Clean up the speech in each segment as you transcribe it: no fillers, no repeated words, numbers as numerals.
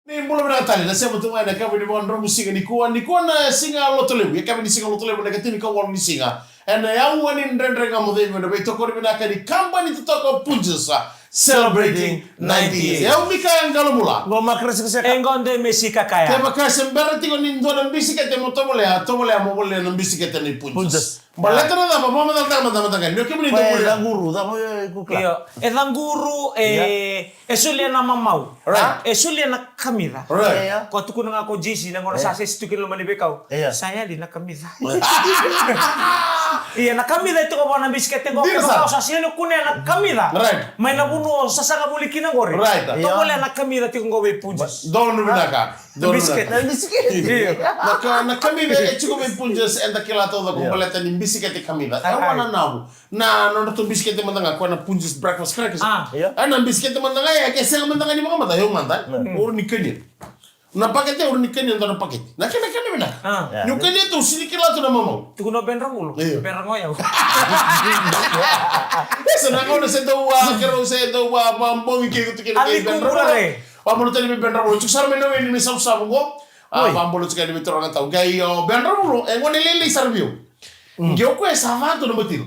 Ni mula bina tali na sema tu mana kami di bawah musik ni kuan na singa lotoleu ya kami di singa lotoleu na katini kau wal ni singa ena yang wani ndrendre ngamu dei bina beito kori bina kadi company tu toko punjasa celebrating 90 years ya umika yang kalau mula Ngoma keras kesek. Engonde mesika kaya. tema kasih berarti kau ni ndona bisikete mo tomole mo boleh na bisikete ni punjas baleta na apa mama tentang kan ni kami ni Paya tomole guru, tahu ya kukla. Iyo, edanguru esulia na mamau. Right. Esulia na kamida. right Iya. Kau tukun nga ko JC na ngona sa stukin lo manibekaw. Iya. Saya di na kamida. Iya na kamida itu ko na biskete ko. Di Ko sa? sa sino kuno na kamida. Right. May nabuno sa sanga bulikin na gore. Right. To Iya. wala na kamida ti ko we punjas. donu bina ka donu Biscuit. bina ka Iya. na kamida chico be punjas enda kilato da kumpaleta ni bisikete kamida Ay. wana nabu na no to bisikete mandanga kwa na punjas breakfast crackers Ah. Iya. ana bisikete mandanga ya kesa mandanga ni mama yo manda uru ni kenya na pakete uru ni kenya ndo na pakete na kena bina Ah. ni kenya to sini kilato na mama Ti kuno benra mulo. Iya. Benra ngoyaw. esa na ngona se do wa kero se do wa bambong ki to kena Ali kumulare. Pamulu tadi bendra mulo cuk sarme no ni sa sa go pamulu cuk ni betorang tau gai bendra mulo e ngone lele sarbio ngio ko esa va to no betilo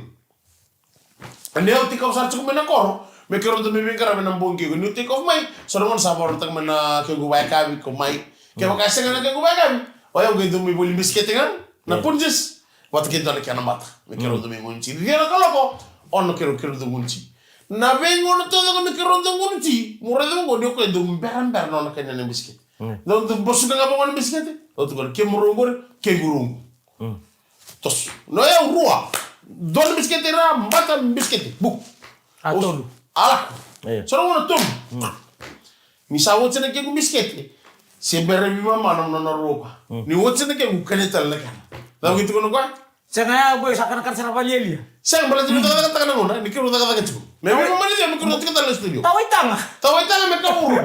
ande o tika usar cuk mena koro me kero to me bingara mena bongi go ni tika of mai so no sabor tak mena ke go wa ka ko mai ke ko kase ngana ke go wa ka o yo go mi boli biskete ngan na punjes wat ke dale kana mata me kero to me ngunci dia kala ko on kero to ngunci na vengo no todo que me quero do ngunci mure do ngo dio ko do beran no kanya na bisket no do bosu nga ba ngone bisket o to ke muro ngor ke guru tos no é rua don bisket ra mbata bisket bu Atolu. ala Iya. so no tom mi sa wo tsene ke bisket se bere bi mama no no roba ni wo tsene ke kaneta la kana da gitu kono kwa Saya boy sakan-sakan sana palyelia. Saya boleh cerita kata na ngona ni kero kata kata me mama ni me kero kata na studio Tawai tanga. Tawai tanga me kaburu.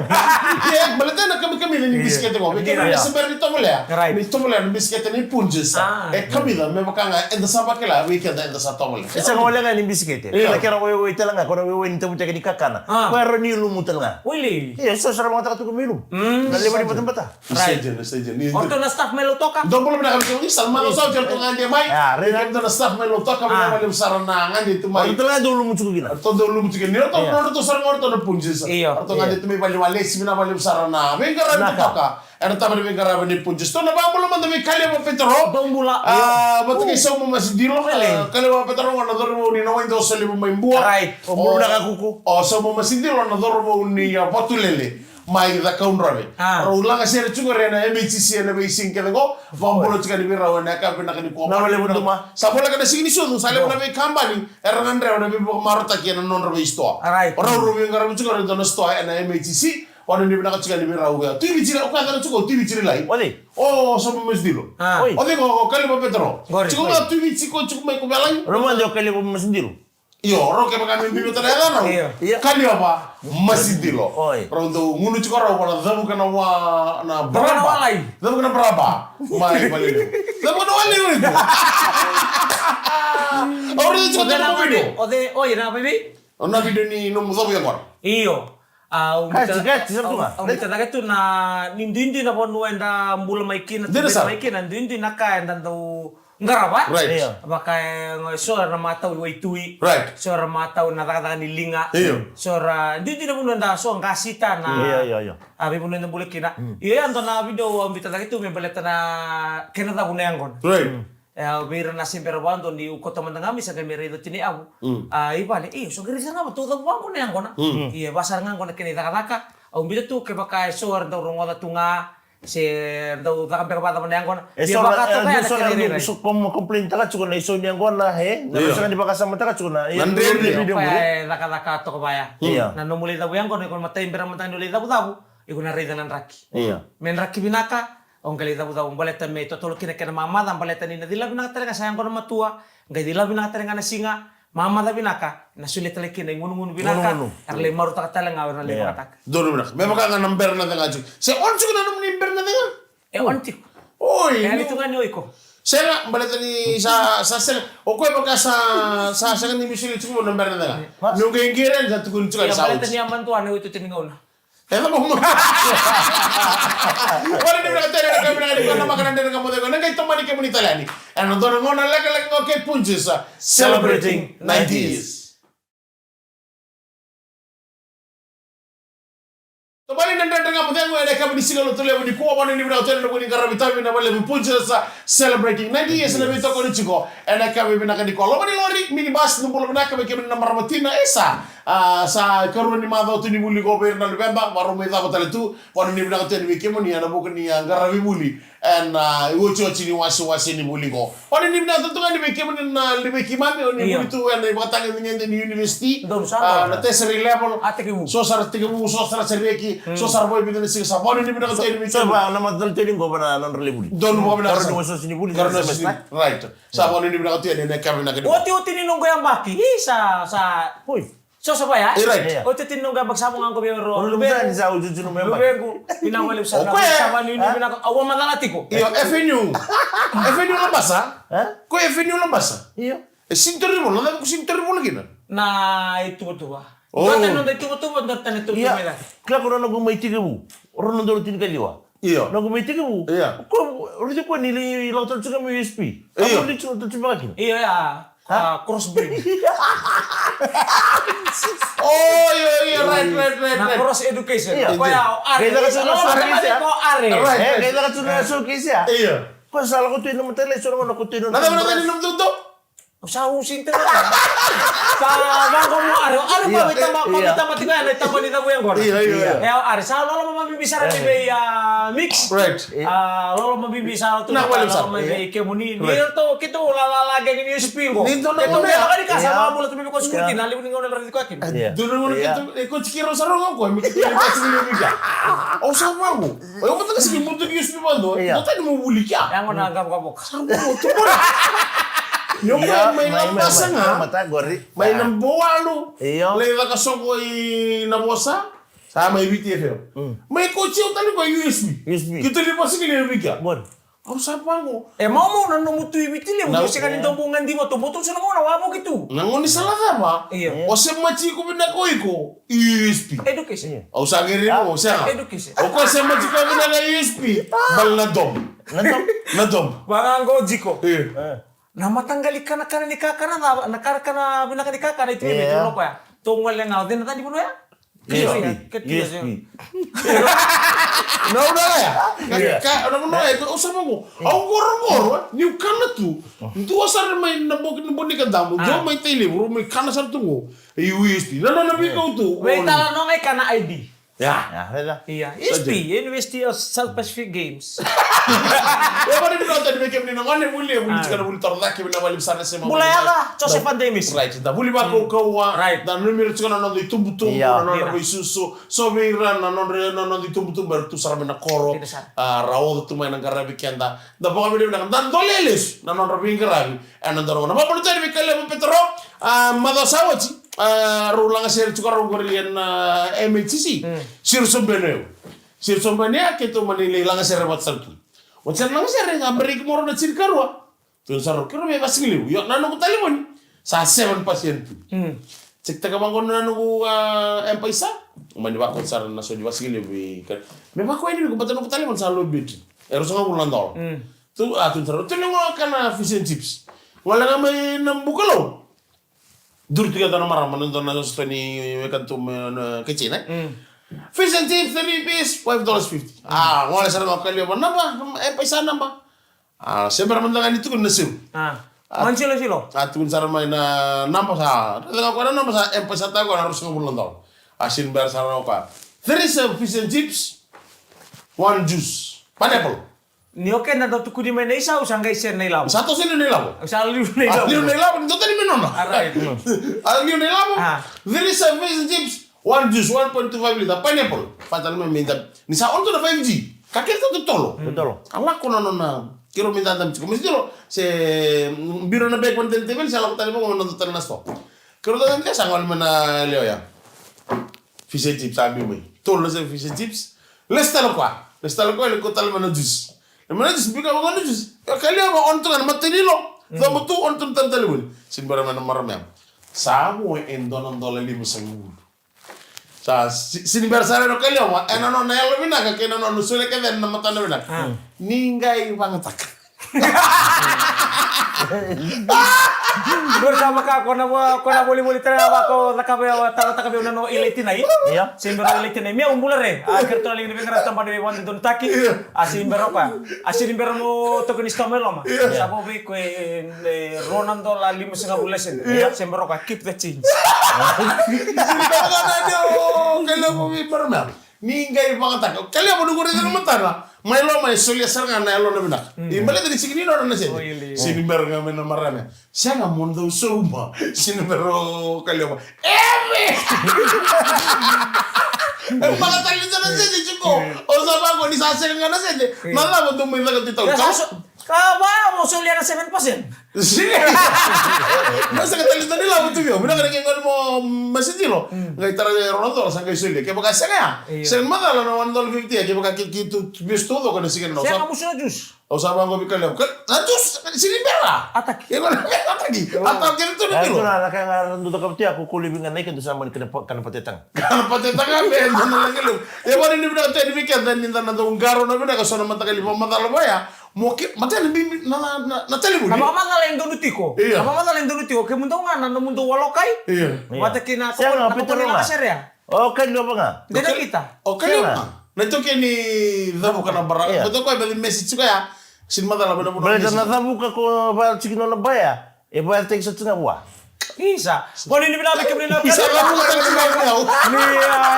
Ya, balita na kami ni biscuit ko. Me kaya Yeah. sa berni tomole. Right. Ni tomole ni biscuit ni punjes. Ah. Kami da me bakanga enda sa bakela weekend enda sa tomole. Esa ngole nga ni bisikete. Iya. Kala kera wewe telanga, kora wewe ni tamu ni kakana. Ah. Kora ni lumu telanga. Wili. Iya, so sara mga takatu kumilu. Dali ba di batang. Right. Saja. Ni. Orto na staff melo toka. Don boleh nak kami Salman Osau jel tungan dia mai. Ya, Rena. Kita na staff melo to kami na malim saranangan itu mai. Ito telanga dulu lumu cukup gina. To do lum tiken ni to no to sarang orto na punjes. Iya. Orto ngadi tu mai bali wale simina malim sarana. Vengara ni Naka. toka. Era tamani vengara ni punjes. To na ba boleh manda me kali apa petro. Bambula. Ba't kayo sa mga masidilo kaliwa petro nga nadoro mo ni nawin daw sa libo may buwa. Right. O mulu nakakuku. O sa mga masidilo nadoro mo ni patulele. Mai da kaunrabe. Ah. Ulang asir juga rena MHC na basing kaya ko. Vambolo tsaka ni biraw na ka pinaka ni ko. Nawale mo duma. Sa bola ka na sini sudo sale mo na may kambani. Era nandre na may marota kaya na non rabe isto. Right. Ora ro yung garam tsaka rin na sto na MHC. Wala ni pinaka tsaka ni biraw ga. Tiwi tsira o kada tsaka tiwi tsira lai. Wali. Oh sa mga masidilo. Ah. Oi. O di ko kaliwa petro. Gori, Tsaka na tiwi tsiko tsaka may kubalay. Roman jo kali mo masindiru. Iyo, ro ke makan mimpi betul ya kan? Iya. Kan dia apa? Masih di lo. Oi. Rondo ngunu cikor wana zamu kana wa na Kana berapa? walai. Zamu kana berapa? Mai balik. Zamu kana wali itu. Orang itu Ode cikor na kana video. ode oye na baby. Ona video ni no muzamu ya kwa. Iyo. Kati, sabi nga. Umita na gato na nindindi na ponu enda mbula maikina. Dito sa? Maikina nindindi na ka enda daw ngaraba. Right. Iya. Baka sora na mataw waitui. Right. Sora mataw na takataka ni linga. Iyo. Sora nindindi na ponu enda so ang kasita na. Iya. Abi ponu enda bule kina. Iya anto na video umita na gato may baleta na kenata ponu yang kon. Right. Bira na simpero bando ni uko teman ngami sa kami redo tini abu. Ibale, so gari sana ba tuwa ba ko na yan kona. Iya basar nga kona kini taka. Au mbita tu ke baka suar daw rongoda tunga si daw taka pero bata man yan kona. Eso baka to kaya so na kini na so kom complain taka chuko na iso niyan ko na he. Na sa di bakasama taka chuko na. Nandre video mo. Kaya taka to kabaya. Iya. Na numuli daw yan kona kon matay bira matay nuli daw daw. Iko na rida nan raki. Iya. Men raki binaka. Ong kali daw daw baleta me totolo kina kena mama dan baleta ni nadila binaka tala sayang kono matua. Ngai dila binaka tala na singa. Mama da binaka na sulit tala kina ngun binaka. Arle maru taka tala ngawer na le taka. Dono benak. Memang kan number na nga juk. Se on juga na number na nga. Ontik. Oi. Kaya nito nga ni oiko. Saya nga baleta ni sa sel. O ko baka sa ni misili chumo number na nga. Nung gengiren sa tukun chuka Ya sa. baleta ni aman tuan itu tiningaw na. Ela mau. Ora ni na tere ka bina ni na makanan din ka mo de na kay tomani ke muni italiani. Ano dono ngona lek okay punches celebrating 90s. Tomani nanda nga mudengo ene kama disigalo tole ni kuwa bani ni bina hotel no ni karabita bina wale punches celebrating 90s na bito ko ni chiko ene kama bina ka ni ko lo bani lori minibus no bolo bina ka ke bina maramatina esa sa karuna ni mado tu ni muli goberna November waro me da hotel tu wano ni bina hotel ni kemo ni ana bukan ni ngarabi muli and ucho chini wasi ni muli go wano ni bina tu ni kemo ni na libe kimami ni muli tu ene batang ni ni university na tertiary level so sar serveki so sar boy bidene sig sa wano ni bina hotel ni So ba na madal teding ko ba na non relibuli. don mo bina Karena waso sinibuli. right sa wano ni bina hotel ni kamo na kadi Oti ninong goyang baki sa Hoy. so sabaya. Right. Oti tinong ga bagsamo ang gobyerno. Ono lumsan sa ujuju no member. Lubengu pinawali sa sama ni pinaka awan madalati ko. iyo FNU lang basa ko FNU lang basa Iyo. sintori mo lang ko sintori mo lagi na Na itu betul. Oh. Dati nung itu betul dati itu Iya. mela. Kla ko na gumay tigabu. Oro no dolo tin kaliwa. iyo Na gumay tigabu. Iya. Ko ori ko nili lautan suka mo USP. Iya. Ako dito to tibakin. Iya ya. Crossbreed. oh iya right Na cross education. Iya. Kaya are. Kaya ka sunod sa service, Ko are. Right. Kaya ka sunod sa case ya. iyo Ko sala ko tuino mo tele so naman ako tuino. nada mo na ninom tuto Sa usin talaga. Sa bangko mo are. Are pa kita mati ko yan. Itama ni tabu yang gor. Iya. Ya are. Sa lolo mabibisara ni bay mix. right Lolo mabibisara to. Nak walim sa. May kemuni. Niyo to kito lalalagay ni USP ko. Nito na Ito muna. na kani ka sa Iya. mga bulat mi ko security na liwin ko na rin ko akin. doon mo na ko chikiro sa rongo ko mi kiti ba sa niyo biga o sa mago o ko ta sige mo to USP ba do Iya. do ta mo buli kya Yang na agam kabok. mo to mo yung may lampasan nga Mata gori. may nambuwalo Iyo. leva ka soko nabosa sa may BTF may kotse o tali ko USB USB. kita lipa sige niyo biga Bon. o sa pango Mau na numutu ibitile Na- mo kasi kanin bungan di mo to butong sa ngona wa mo gitu. nangoni salada ba Iya. o se machi ko binako iko USB Education. o sa gere mo sa Education. o ko se machi ko binaka USB bal na dom Nanto. na dom Bang go jiko. eh Na matanggali ka na ni kakana na kakana binaka ni kakana itu Iya. betul ko ya. Tunggal yang ngawdin tadi buno ya. USB. na udah ya Iya. ka na mo eh o sa mo au goro ni kana tu tu asar mai na bok ni boni ka damu jo mai tele bro mai kana sar tu USB na bi ko tu Wait tala no ngay kana ID. ya Ya, wala. Iya, ISP, University of South Pacific Games. ya bari bi nota be kem ni na ngane buli buli kana buli tor da ke na bali sana se mo Mulai ala, Joseph Pandemis. right da buli ba ko wa Right. da numero tsana na di tumbutum Iya. na na bi susu so be ran na na di tumbutum ber tu sarame na koro Tidak sar. rawo tu mai na garabi kenda da boga bi na dan doleles na na rabi garabi ana daro na ba bulu tari bi kale mo petro mado sawachi rulang ser chukaro gorian MHC sir sombeneo ke to manile lang ser wat sartu wacan lang ser ngabrik moro na cirkarwa tun saro kiro me basiliu yo nanu ko talimon sa 7 pasien tu cek taga bangon nanu ko empaisa mani ba ko sar na so di basiliu bi me ba ko ini ko batano ko talimon sa lobit ero so ngul landol tu tun saro tun ngo kana fish and chips wala nga may nambukalo dur tiga tanah marah menonton nasi stoni kantum kecil fish and chips 3 piece $5.50 ngoleh sana mau kali apa napa paisa napa sebar mentangan itu kan nasi Mancilo-silo. tuh sana main napa sa tengah kau napa sa paisa tahu kan harus ngomong lantau asin bar sana apa 3 fish and chips 1 juice pineapple Ni oke na daw tukudi may naisa usang guys yan nailaw. satu sini nih lah Usang liw nailaw. Liu nailaw, itu tadi minum lah. Alright. Liu nailaw, Ah. there is a fish and chips, 1 juice, 1.25 liter, pineapple. Patal me minta, ni sa on to na 5G. Kakek itu tolo. Betul. Allah ko na kiro minta dam chiko. Mesti lo se biro na bek konten tebel sa lakot tali mo nando tan nasto. Kiro dan dia sangol mana leo ya. Fish and chips sabi mo. Tolo sa fish and chips. Lestalo ko ko tal mana juice. Mana juice bika ko na juice. Kali apa on to na matinilo. Damo tu on to tan tali mo. Sin bara mana maram ya. Samo en donon dole limu sangu. Sa sinibersare no kalio wa no nelo binaga kena no nusule ke den na matana binaga. Ningai bangetak. Bersama ka kona boleh tera ko nakabe tata kabe no iliti nai. Iya. Simbero iliti nai. Mia umbulare. Kerto ling ni ngara tampa de wande don taki. Simbero pa. Simbero mo to kini stomelo ma. Sabo be ko Ronaldo la 5 bulesen. Simbero ka keep the change. Sinibersare no kalio mo bi barna. Ningai bangetak. Kalio mo dugure den matana. Mai lo mai solia sarga na lo na binaga. Imbale dari sigini no na se. Sinimberga mena marana. Sianga mundo sumba. Sinibero kalio ma. Mga talito na sede, Chico. O sa bago, ni sasang nga na sede. Nala mo dumay na katitaw. Kaba mo sulia na 7%. Sige. Nasa katalito nila mo tuyo. Bina ka naging mo masidilo. Ngay tara Ronaldo, saan kayo sulia. Kaya baka siya nga. Siya madala na $1.50. Kaya baka kikitu bistudo ko na sige na. Siya nga mo siya juice. O sa bago bikalaw. Jus, sinibera. Atak. Kaya wala ataki. Atak ganito na Ito kilo. na, nakangararan doon ka ako kulibingan na ikan doon sa mga kanapatitang. Pateta nga, men. Ano lang kilo. E wala ni bina tayo weekend. Dan ninta na doon garo na bina. Kasi naman takali pa matalabaya. Mati na telefon. Namamala yung donutiko. Iya. Namamala yung donutiko. Kaya mundo nga, na mundo walokay. Iya. Mata kina Siya nga, ako Peter nila nga. serya. Okay, lo ba nga? Hindi na kita. Okay Siya lang. Naito kaya ni Dabu ka na bara. Iya. Betul ko ay message ko ya. Sinmata lang mo Balik na tabuka ko ba sige na baya. E ba tek sa tsinga wa. Isa. Kung hindi binabi kami na Isa lang mo ka na ni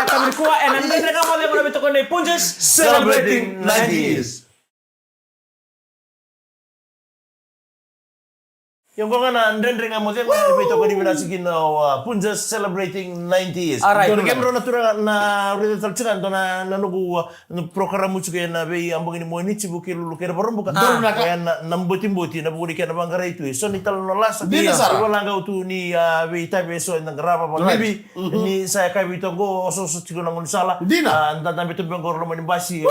kami kuha and then na mo na bito ko na Punches Celebrating 90s. Yung ko na andren nga mo ko na bito ko ni bina sige na Punjas Celebrating 90s. Alright. Doon kami na tura na rito tsaltsika na nanugu program mo sige na be ambong ni mo ni chibuki lulu kera barumbu ka. Kaya na nambuti na budi kaya na bangara itu. So ni talo na lasa. Wala nga utu ni be tabe so na graba pa maybe ni saya kay bito go so chigo na sala. Anda na bito bang gorlo ni basi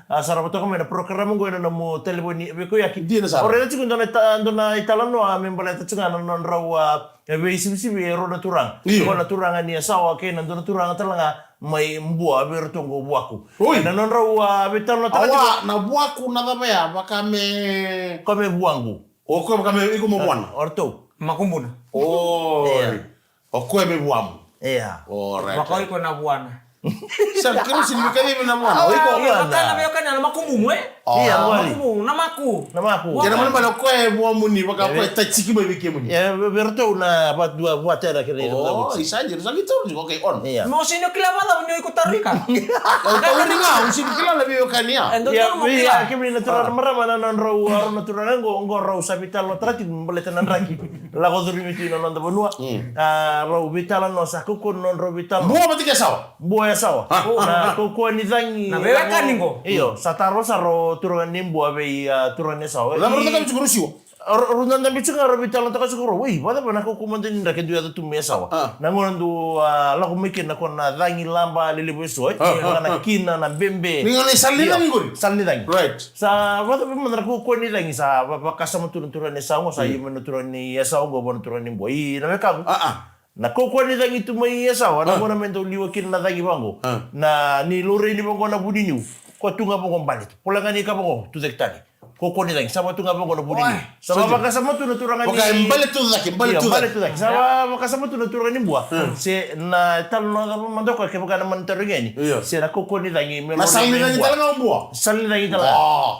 sara bato kami na program mo na mo telefoni be ko yaki. Ore chigo na itala no membala ta tsunga non rawa be sibisibi ero na turang ko na turanga ni asawa ke nan na turanga talanga mai mbua be rotongo buaku na non rawa be talo awa na buaku na ba ya baka me kome buangu o ko baka me iko mo buan orto makumbuna. o ko me buam right Makoi ko na buwana. Sa kero sinibika na buan o iko Iya, kana be kana makumu iya wali makumu namaku. kaya naman ba ko e buam muni baka ko tachiki ba bike muni ya berto na ba dua buatera kene isa jero sa gitu okay on iya Mo sino kilabala mo ikut tarika. o ko ni nga sinibika la be kania Endo ya mo bi kila. kimi na tura marama na non rawa na tura ngo raw sa vital no trati mbele tanan raki la go durmiti no nda bonua raw vital no sa ko non raw vital buah mati ka sawa buah ya sawa na ko ni zangi Na bewa kaningo. iyo sa taro sa ro turuan nimbo abe turuan ya sawa la berta ka chukuru siwo rundan da bichu ngaro vital no ta ko wi wala bana ko kumande ni ndake duya tu me sawa na ngondo la ko mikin na ko na zangi lamba lele beso na kina na bembe ni ngani salli na ngori salli dangi right sa wala pa man ko ni dangi sa kasama turuan ni sawa sa yimo turuan ni sawa go bon turuan ni boy na ka na kokwa ni dangi tu mai sawa na mona mendo liwa kin na dangi bango na ni lore ni bango na budinyu ko tunga bango balit polangani ka bango tu dektani kokwa ni dangi sama tunga bango na budinyu sama baka sama tu naturangan ni okay balit tu laki sama baka sama tu naturangan ni buah se na tal no da mando ko ke baka na man terengeni se na kokwa ni dangi me na salli na talaga buah salli dangi tala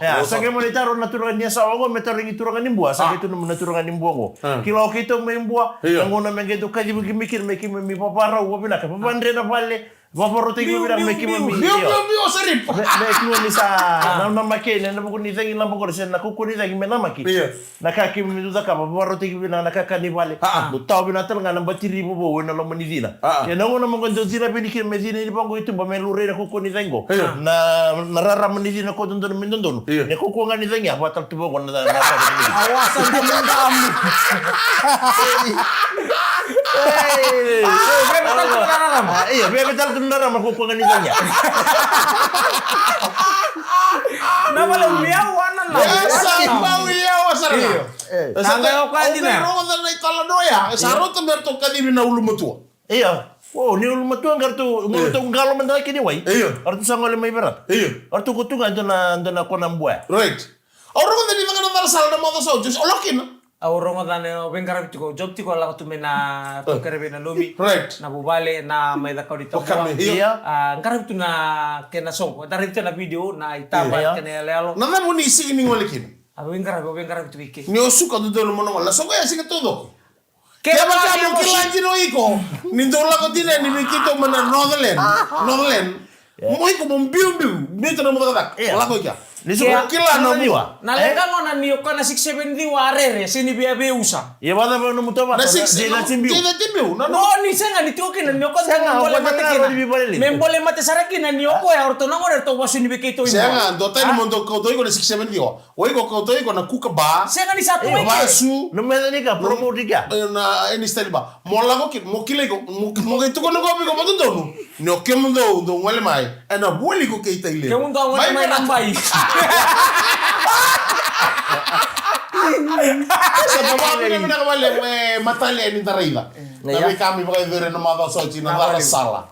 ya sa ke mo taro naturangan ni sawa go metaringi turangan ni buah sa ke tu naturangan ni buah go kilo kito me buah ngona mengedo kaji mikir meki mi papara wo bina ka papandre na vale vaporo tegi bina meki mi bio serip meki ni sa na makene na bukuni tegi lambo ko sen na kukuni tegi me na maki na ka ki mi duda ka vaporo tegi bina na ka ni vale butaw bina tal ngana batiri bo bo na lo mani dina ya na ngona mo ngondo dina bini ki me dina ni bango itu ba me lure na kukuni tengo na rara mani dina ko dondon min dondon ne ko ngani tengi apa tal tubo ko na Awasan demendam. Iya, biar betul tundara makukuha ni kanya. Nama lo miawanan lah. Esa bau ya wasara. Tangga ko andi na. Pero na itala doya. Saro to berto kadi na ulu mutua. Iya. Oh, ni ulma tu anggar tu ngalo man kini wai. Artu sangole mai berat. Artu kutunga ndona kona mbwa. Right. Orang kan tadi tengah ntar salah nama tuh just olokin. Orang kan bengkar itu job tiko lah tu mena tu kerja lomi. Right. Na bubale na may da kau di toko. Ngkarap tu na kena song. Dari itu na video na itabat kena lelo. Nada mau isi ini ngolikin. Abu bengkar itu bikin. Ni osuka tu dulu mana malah. So kaya sih ketudo. Kaya macam mungkin lagi no iko. Nindola ko din ni mikito mana Northern. Mo iko mombiu. Bito na mo katak. Wala ko kya. Kila no niwa. Na lenga ngona niyo kana 6-7 di warere sini biya usa. Ya bada ba no mutaba. Na 6 na timbiu. No ni senga ni tioke na niyo ko senga boleh mate kina. Membole mate saraki na niyo ko ya orto na ngora to wasini bikito imo. Senga do tani mondo ko to iko na 6-7 dio. O iko ko to iko na kuka ba. Senga ni satu ike. Basu. No me ni ka promo diga. Na ini style ba. Mola ko mo kile ko mo itu ko no ko ko mondo no. No kemundo do ngale mai. Ana boli ko keita ile. Kemundo ngale mai nambai. Sebab apa kembali matali ini tariba. Tapi kami pakai diri nama tahu soci nama salah.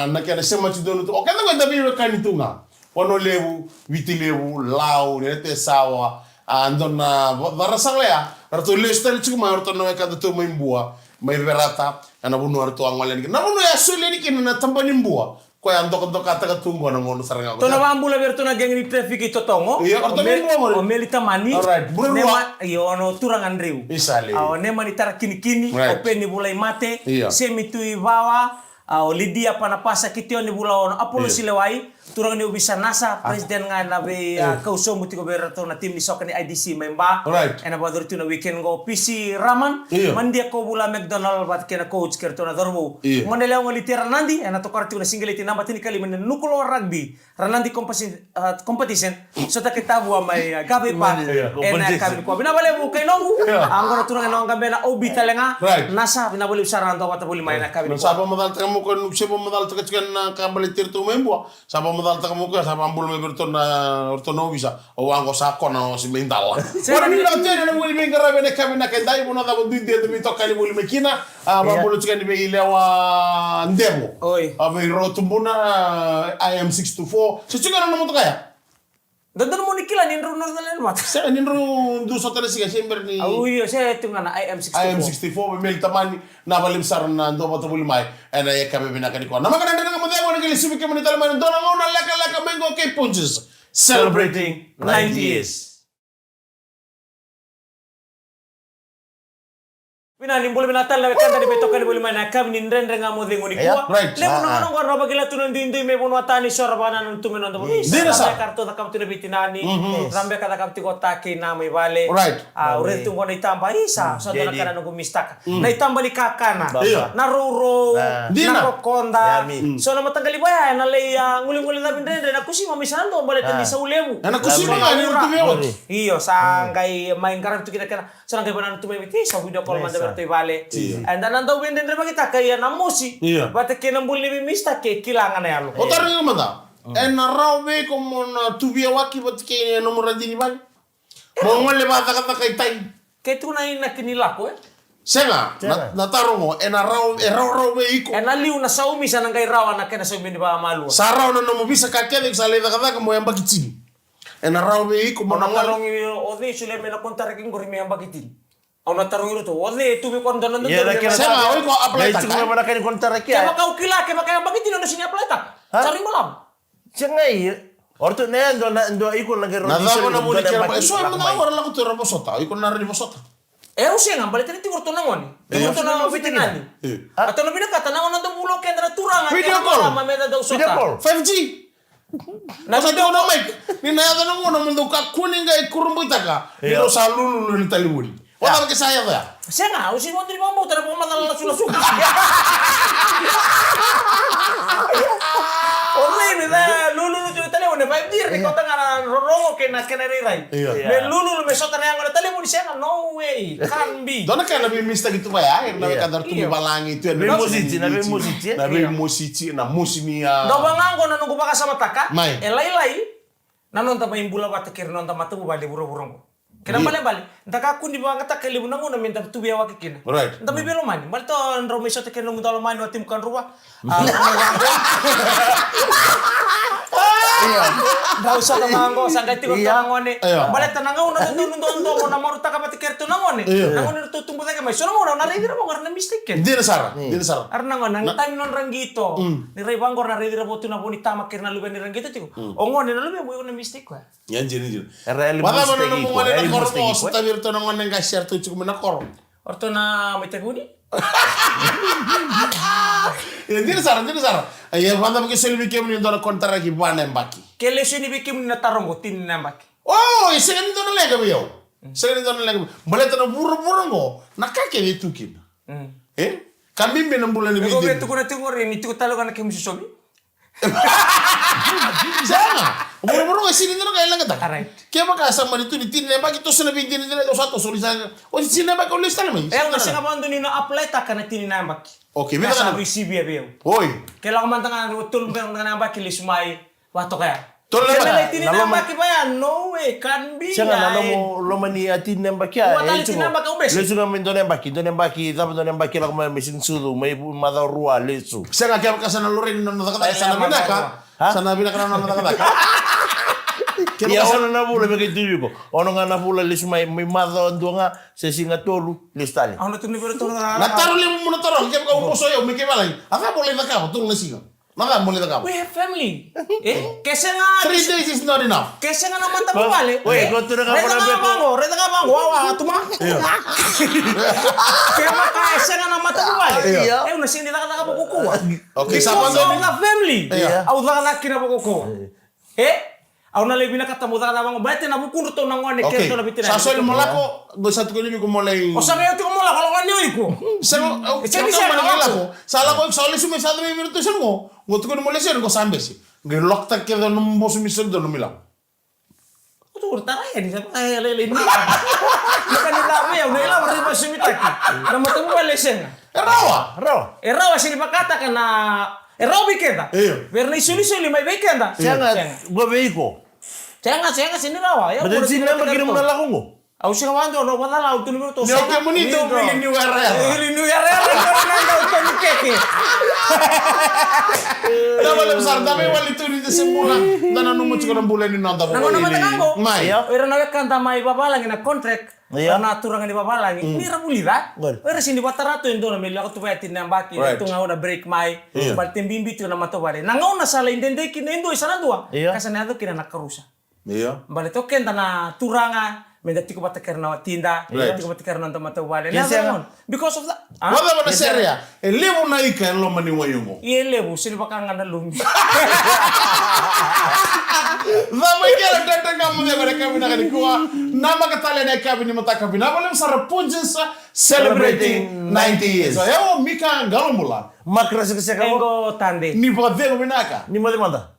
Nak ada semua itu dulu tu. Oke, tu kan tapi kan itu nggak. Pono lebu, witi lebu, lau, nete sawa. Andona barasang ya. Arto lestel cuma arto nama kata tu main buah, main berata. Anak bunuh arto angwalen. Nama bunuh ya sulit ni kini na tampanin buah. Ko yang tok kata ketungo nang ngono sarang ako. To na mambula berto na geng ni traffic ito tongo. O melita mani. Nema iyo ono turangan riu. Isali. O nema ni tara kini o peni bulai mate. Semi tui bawa. O lidia panapasa kitio ni bula ono apolo silewai. Turang ni ubisa nasa presiden nga na be kauso muti ko berto na tim ni soka ni IDC memba. Ena badur tu na weekend go PC Raman. Mandia ko bula McDonald bat kena coach kerto na dorbo. Manela ngo litera nandi ena to kartu na single iti namba tini kali men nukulo rugby. Ranandi competition so ta kita bua mai gabe pa ena kami ko binabale bu kay nongu. Angora turang no gambe na obi talenga nasa binabale usaran to wata buli mai na kami. Sapa modal tamo ko sebo modal to kan kambale tirtu membo. Sapa modal kamu ke sama ambul me bertona ortono bisa o wango sako na si mental. Ora ni la tene na muli mengara bene kamina kendai bona da bondi de mi tokka ni muli mekina ambul tsika ni be ilewa ndemo. Ave rotumbuna IM624. Se tsika na mo to kaya. Dandan mo nikila ninro na dalen mat. Se ninro du sotana siga sember ni. Iyo se tunga na IM64. IM64 mel tamani na balim sarna ndo bato buli mai. Ena ya kabe bina kaniko. Na magana ndanga mo demo ni kili sibi kemani talman ndo na ngona leka mango ke punches. Celebrating 90 years. Pina nimbul binatal na kanta ni betokan ni buli mana kam ni ndren nga mo dengo ni kuwa. Le mo no ngor roba gila tunon dindu me bono atani sorbana non tumen on bono. Dina sa karto da kam tu bitinani. Rambe kada kam ti kota ke na mai vale. Ure tu ngona itamba isa so dona kana no gumistaka. Na itamba ni kakana. Na roro. Na kokonda. So na matanggali baya na le nguli-nguli na bindren na kusima misando bale tan sa ulemu. Na kusima ni tu iyo sangkai main karang tu kita kana. So nang kaibanan tu me biti so video call manda to vale and then ando wenden re bagita kaya na musi bate ke na bulli mista ke kilangan ya lo otar ni manda en rawe como na tubia waki bate ke no muradini bal mo ngole bata kata kai tai ke tu na ina kinilako senga na tarongo en rawe iko en ali una saumi sana ngai rawa na kena saumi ni ba malu sarau na mo bisa kakele sale da kata mo yamba kitini en rawe iko mo na ngalong o de sule me na kontare king gorimi yamba kitini Ona tarong itu ode tu be kon donan ya sama oi ko apply tak cuma mana kan kontar ki ya kau kila ke pakai bagiti no sini apply tak cari malam cengai orto ne ando iko lagi rodi na mo ni so na ora la ko to robosota iko na ri bosota usia ngambale tani ti orto nangoni orto na bitinani atau na binakata nangon ando bulo ke ndra turanga video call mameda da usota 5G na video na mic ni na ya na mo ndo ka kuninga ikurumbuitaka ni lo salulu ni taliwuri Wala ka saya ba? Siya nga, usin mo din mo tara po madala sulasuk. Ole na lulu tu tale one 5G ni kota ngara rongo ke na kenarirai. Me lulu me sota na ngara tale mo siya no way. Can be. Dona ka na bi mista gitu ba ya? Na ka dar tu balangi tu na musiti na musini. Do bangango na nunggu baka sama taka. Elai-lai. Nanon ta maimbula ba takir non ta matu ba de buro-burong. Kena bale. Ndaka kundi ba ngata kele bunangu na minta tu biya wakikina. Right. Nda bibelo mani. Bal to ndro meso te kenu mutalo mani watim kan ruwa. Nda usah mango sangga tiko tangone. Bale tananga una ndo na maruta ka patiker tu nangone. Nangone tu tumbu take mai. Sono mo na redira mo karena mistake. Dina Sara. Arna ngona nang time non rangito. Ni rei bangor na redira botu na boni tama kirna lube ni rangito tiko. Ongone na lube mo na mistake kwa. Yan jini. Real Wala mo mistake na iko, mo na real kormo mistake sa iko. tabir to nang nga share to chukum na kormo. Orto na may taguni. Dina Sara. Ay wanda mo selvi kem ni ndona kontara ki bana mbaki. Kele sini bikim na tarongo tin na mbaki. Oh, ese ni ndona lega biyo. Sega ni ndona lega. Baleta na buru ngo nakake ni tukin. Kambimbe na mbula ni Ego bidi. betu kuna tingori ni tiku talo kana kemi susobi. Sega. Buru ngo sini ndona kailan kata. Alright. Kaya ka sama ni tu ni tin na mbaki to sana bindi ni to sato solisan. O sini na mbaki ulis tala mai. Nga singa bando ni na apply ta kana tin na mbaki. Okay, bila Kasa kana. receive ya biyo. Oi. Kela kamantanga utul mbang na mbaki lisumai wato kaya. Tolong Kela apa? tin na mbaki ba ya no way can be. Sanga na lo mani atin nembaki ya. Watali tinamba ka ubesi. Lesu na mindo nembaki, zaba ndo nembaki la kama mesin sudu, mai mada rua lesu. Sega kaya ka sana lorin no nakata sana Ay, binaka. Ha? Sana binaka no nakata. Ya ono na bula me kitu ko. Ono nga na bula lesu mai mada ndonga se singa tolu lestali. Ano tu ni pero to na. Nataru le mo nataro kaya ka uposo yo me ke balai. Aka boleh taka tu lesiga. Maka boleh taka. We have family. Kese nga 3 days is not enough. kese nga naman tapo bale. Weh, kau tu nak apa nak beko? Reda ka bango, wawa tuma. Kaya maka kese nga naman tapo bale. Iya. Una sini ka kukuha. Okay, Because sa of pando the family. Iya. Au dala kina kukuha. Au na lebi na kata mo dala bango, bate na bukundo to nangone Okay. kero na bitina. Sa sol molako go sa tukuni ko molay. O sa ngayon tiko mo la kalau kan niyo ko. Sa Echeni sa siya, manila no? ko. Sala ko sa lesu me sa dre virtu sen go. Go tukuni molay sen go sambesi. Ge lokta ke do no bosu misel do no mila. Itu urtara ya di sana lele ini. Bukan di lama ya, udah lama riba sumitaki. Nama temu bale sen. Rawa. Erawa sini pakata kana erawa bikenda. Iya. Verna isuli mai bikenda. Sanga gua beiko. Jangan sini rawa ya. Badan sini nembaki ni muna lakungo. Au sing wando no badala au tunu to. Ni oke monito pili ni wara. Ili nu ya rera nanda utoni keke. Dama besar dame wali tu ni semula. Dana no mucho ko bulan ni nanda ko. Nango naman tango. Mai. Era na kanta mai babalang na contract. Iya. Na turangan ni babalang. Ni rabulida. Gol. Era sini batarato endo na mila ko tuwa tinambaki. Right. Ito nga na break mai. Iya. Baltim bimbi tu na matobare. Nango na sala indende kin endo isana dua. Iya. Kasanado kina nakarusa. Iya. Bale token na turanga. Menda tiko batakar na tinda. Right. Tiko batakar na matobare. Yes, yeah. Because of that. Wala mana seria. Elevo na ika lo mani wayungo. Ielebu sini bakanga na lumbi. Dama kera tata kamu de bare kabina kali kuwa. Nama katale na kabini mata kabina. Wala msara punjensa celebrating 90 years. So yo mika galomula. Makra se kese kamu. Engo tande. Ni bodego binaka. Ni mo demanda.